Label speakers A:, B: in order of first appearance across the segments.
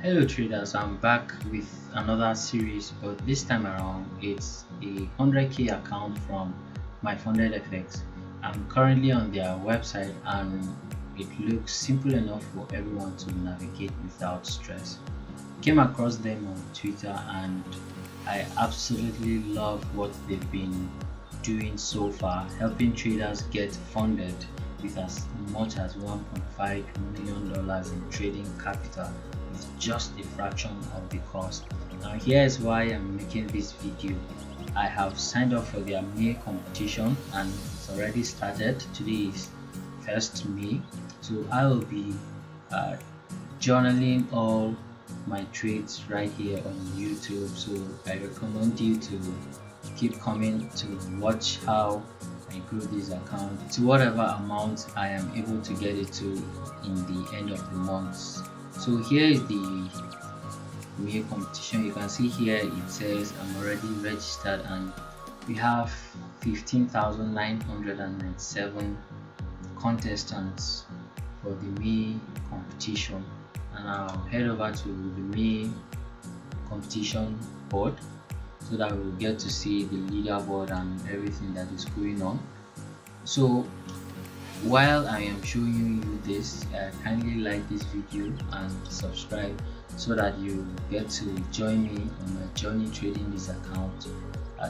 A: Hello traders, I'm back with another series, but this time around it's a 100k account from my funded FX. I'm currently on their website and it looks simple enough for everyone to navigate without stress. Came across them on Twitter and I absolutely love what they've been doing so far, helping traders get funded with as much as $1.5 million in trading capital with just a fraction of the cost. Now here is why I'm making this video. I have signed up for their May competition and it's already started. Today is 1st May, so I will be journaling all my trades right here on YouTube. So I recommend you to keep coming to watch how I grow this account to whatever amount I am able to get it to in the end of the month. So here is the May competition. You can see here it says I'm already registered and we have 15,997 contestants for the May competition, and I'll head over to the May competition board so that we'll get to see the leaderboard and everything that is going on. So while I am showing you this, kindly like this video and subscribe so that you get to join me on my journey trading this account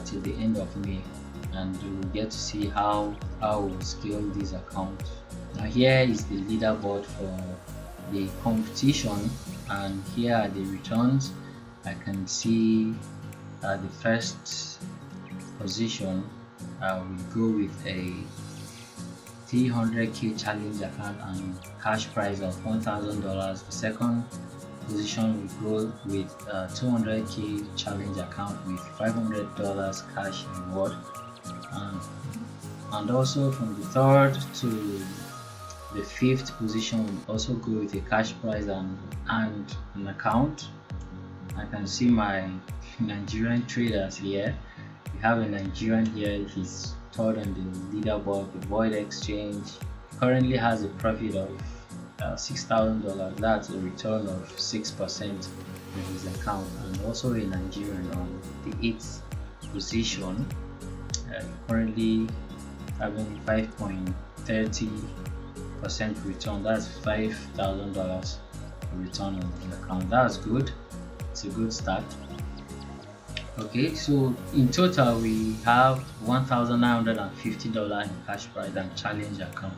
A: till the end of May, and you will get to see how I will scale this account. Now here is the leaderboard for the competition, and here are the returns. I can see the first position we go with a 300k challenge account and cash prize of $1,000. The second position we go with 200k challenge account with $500 cash reward, and also from the third to the fifth position we also go with a cash prize and an account. I can see my Nigerian traders here. We have a Nigerian here, he's third on the leaderboard, the foreignexchange. Currently has a profit of $6,000. That's a return of 6% in his account, and also a Nigerian on the 8th position, currently having 5.30% return. That's $5,000 return on the account. That's good. It's a good start. Okay, so in total we have $1,950 in cash prize and challenge account,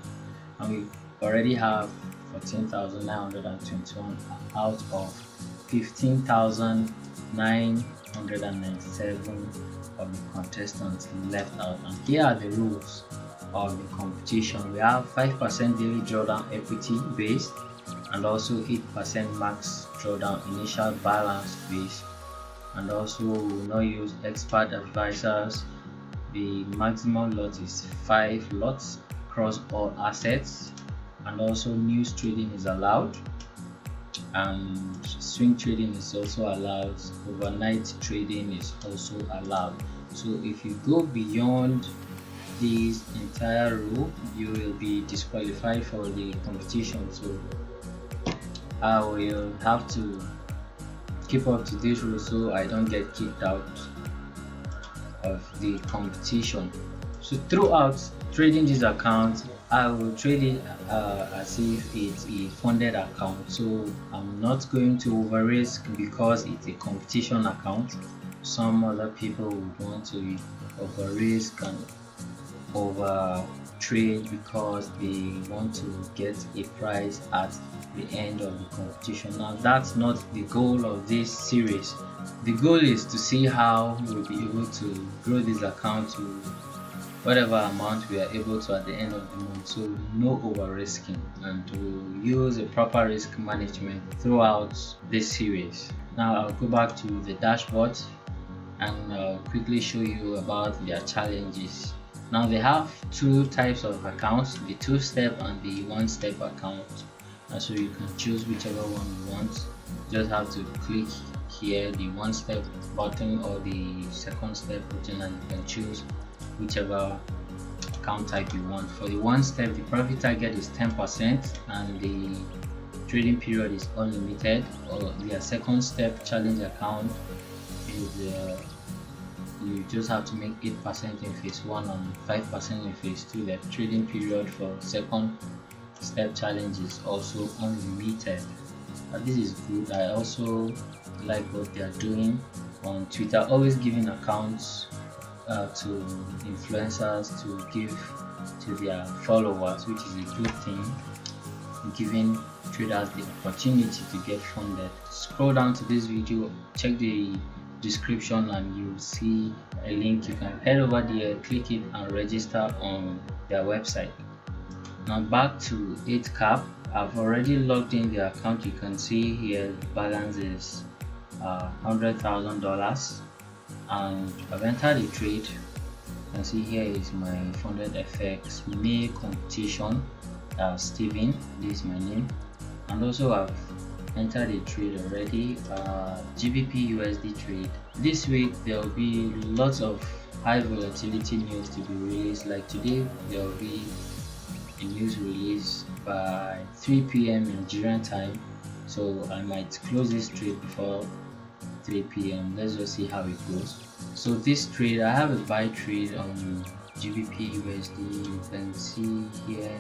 A: and we already have 14,921 out of 15,997 of the contestants left out. And here are the rules of the competition. We have 5% daily drawdown equity based and also 8% max drawdown initial balance based, and also we will not use expert advisors. The maximum lot is 5 lots across all assets, and also news trading is allowed, and swing trading is also allowed. Overnight trading is also allowed. So if you go beyond this entire rule, you will be disqualified for the competition. So I will have to keep up to this rule so I don't get kicked out of the competition. So throughout trading this account, I will trade it as if it's a funded account. So I'm not going to over risk because it's a competition account. Some other people would want to over risk and over trade because they want to get a prize at the end of the competition. Now that's not the goal of this series. The goal is to see how we'll be able to grow this account to whatever amount we are able to at the end of the month. So no over risking, and to use a proper risk management throughout this series. Now I'll go back to the dashboard and quickly show you about their challenges. Now they have two types of accounts, the 2-step and the 1-step account, and so you can choose whichever one you want. You just have to click here the 1-step button or the 2nd-step button, and you can choose whichever account type you want. For the 1-step, the profit target is 10% and the trading period is unlimited, or their second step challenge account is you just have to make 8% in phase 1 and 5% in phase 2. The trading period for second step challenge is also unlimited. This is good. I also like what they are doing on Twitter, always giving accounts to influencers to give to their followers, which is a good thing, giving traders the opportunity to get funded. Scroll down to this video, check the description, and you'll see a link. You can head over there, click it, and register on their website. Now back to 8cap. I've already logged in the account. You can see here the balance is $100,000, and I've entered the trade. You can see here is my funded FX May competition. Steven, this is my name, and also I've entered a trade already, GBP USD trade. This week there will be lots of high volatility news to be released. Like today there will be a news release by 3 p.m. Nigerian time, so I might close this trade before 3 p.m. Let's just see how it goes. So this trade, I have a buy trade on GBP USD. You can see here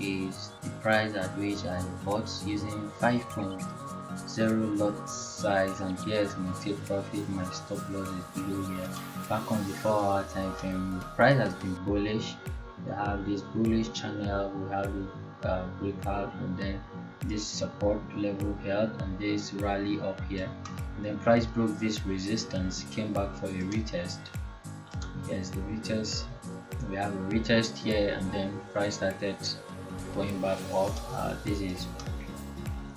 A: is the price at which I bought using 5.0 lot size, and here's my take profit. My stop loss is below here. Back on the 4-hour time frame, the price has been bullish. We have this bullish channel, we have the breakout, and then this support level held, and this rally up here, and then price broke this resistance, came back for a retest. Here's the retest. We have a retest here, and then price started going back up.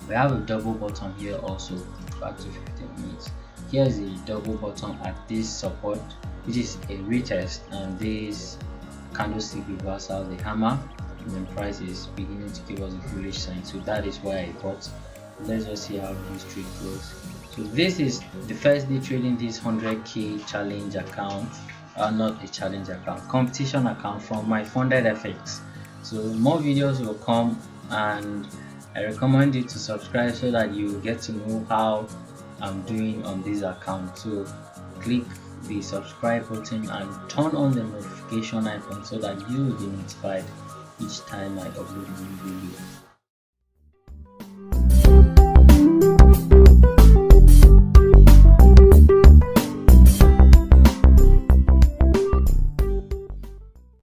A: We have a double bottom here also. Back to 15 minutes. Here's the double bottom at this support, which is a retest, and this candlestick reversal, the hammer, and then price is beginning to give us a bullish sign. So that is why I bought. Let's just see how this trade goes. So this is the first day trading this 100k challenge account, not a challenge account, competition account from my funded FX. So more videos will come, and I recommend you to subscribe so that you get to know how I'm doing on this account. So click the subscribe button and turn on the notification icon so that you will be notified each time I upload a new video.